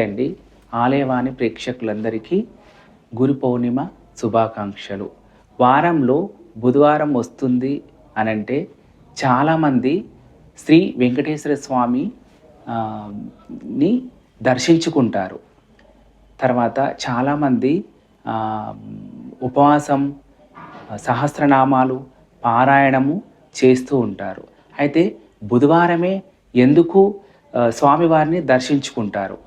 అండి. ఆలయవాణి ప్రేక్షకులందరికీ గురు పౌర్ణిమ శుభాకాంక్షలు. వారంలో బుధవారం వస్తుంది అనంటే చాలామంది శ్రీ వెంకటేశ్వర స్వామి ని దర్శించుకుంటారు. తర్వాత చాలామంది ఉపవాసం, సహస్రనామాలు, పారాయణము చేస్తూ ఉంటారు. అయితే బుధవారమే ఎందుకు స్వామివారిని దర్శించుకుంటారు?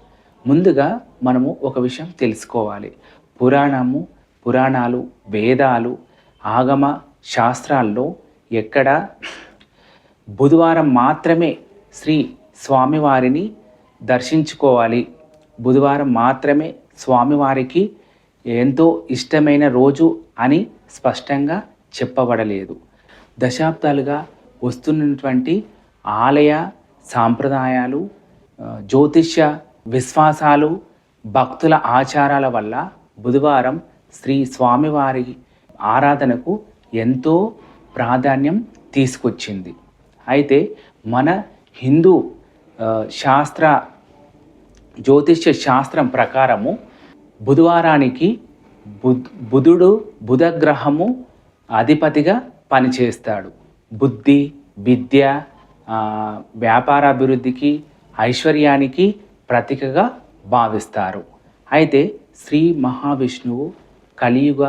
ముందుగా మనము ఒక విషయం తెలుసుకోవాలి. పురాణాలు, వేదాలు, ఆగమ శాస్త్రాల్లో ఎక్కడ బుధవారం మాత్రమే శ్రీ స్వామివారిని దర్శించుకోవాలి, బుధవారం మాత్రమే స్వామివారికి ఎంతో ఇష్టమైన రోజు అని స్పష్టంగా చెప్పబడలేదు. దశాబ్దాలుగా వస్తున్నటువంటి ఆలయ సాంప్రదాయాలు, జ్యోతిష్య విశ్వాసాలు, భక్తుల ఆచారాల వల్ల బుధవారం శ్రీ స్వామివారి ఆరాధనకు ఎంతో ప్రాధాన్యం తీసుకొచ్చింది. అయితే మన హిందూ జ్యోతిష్య శాస్త్రం ప్రకారము బుధవారానికి బుధగ్రహము అధిపతిగా పనిచేస్తాడు. బుద్ధి, విద్య, వ్యాపారాభివృద్ధికి, ఐశ్వర్యానికి ప్రతీకగా భావిస్తారు. అయితే శ్రీ మహావిష్ణువు కలియుగ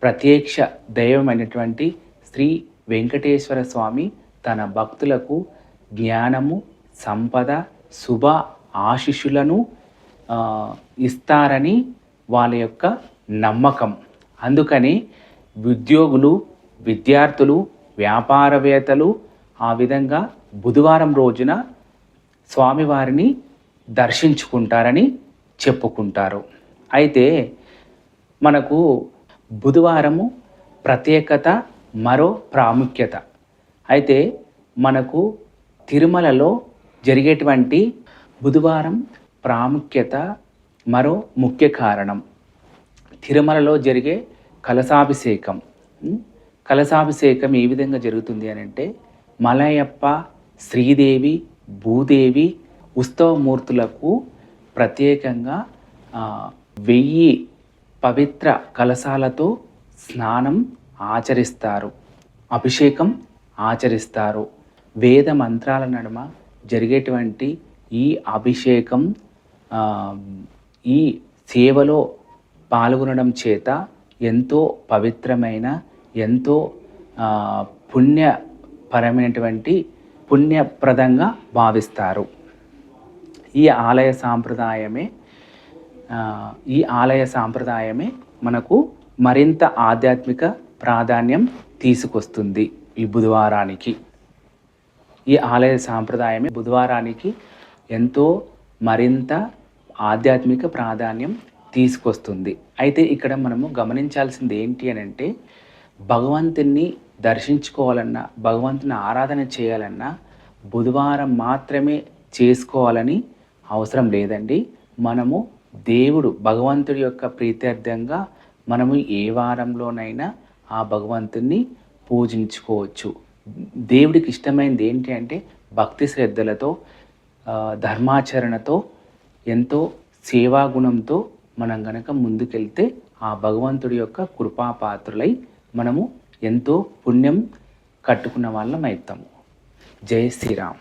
ప్రత్యక్ష దైవమైనటువంటి శ్రీ వెంకటేశ్వర స్వామి తన భక్తులకు జ్ఞానము, సంపద, శుభ ఆశీస్సులను ఇస్తారని వాళ్ళ యొక్క నమ్మకం. అందుకని ఉద్యోగులు, విద్యార్థులు, వ్యాపారవేత్తలు ఆ విధంగా బుధవారం రోజున స్వామివారిని దర్శించుకుంటారని చెప్పుకుంటారు. అయితే మనకు బుధవారము ప్రత్యేకత, మరో ప్రాముఖ్యత. అయితే మనకు తిరుమలలో జరిగేటువంటి బుధవారం ప్రాముఖ్యత మరో ముఖ్య కారణం తిరుమలలో జరిగే కలశాభిషేకం. కలశాభిషేకం ఏ విధంగా జరుగుతుంది అని అంటే, మలయప్ప, శ్రీదేవి, భూదేవి ఉత్సవమూర్తులకు ప్రత్యేకంగా 1000 పవిత్ర కలశాలతో స్నానం ఆచరిస్తారు, అభిషేకం ఆచరిస్తారు. వేద మంత్రాల నడుమ జరిగేటువంటి ఈ అభిషేకం, ఈ సేవలో పాల్గొనడం చేత ఎంతో పవిత్రమైన, ఎంతో పుణ్యప్రదంగా భావిస్తారు. ఈ ఆలయ సాంప్రదాయమే మనకు మరింత ఆధ్యాత్మిక ప్రాధాన్యం తీసుకొస్తుంది. ఈ బుధవారానికి ఈ ఆలయ సాంప్రదాయమే బుధవారానికి ఎంతో మరింత ఆధ్యాత్మిక ప్రాధాన్యం తీసుకొస్తుంది. అయితే ఇక్కడ మనము గమనించాల్సింది ఏంటి అని అంటే, భగవంతుని దర్శించుకోవాలన్నా, భగవంతుని ఆరాధన చేయాలన్నా బుధవారం మాత్రమే చేసుకోవాలని అవసరం లేదండి. మనము భగవంతుడి యొక్క ప్రీత్యర్థంగా మనము ఏ వారంలోనైనా ఆ భగవంతుని పూజించుకోవచ్చు. దేవుడికి ఇష్టమైనది ఏంటి అంటే భక్తి శ్రద్ధలతో, ధర్మాచరణతో, ఎంతో సేవాగుణంతో మనం గనక ముందుకెళ్తే ఆ భగవంతుడి యొక్క కృపాపాత్రులై మనము ఎంతో పుణ్యం కట్టుకున్న వాళ్ళం అవుతాము. జై శ్రీరామ్.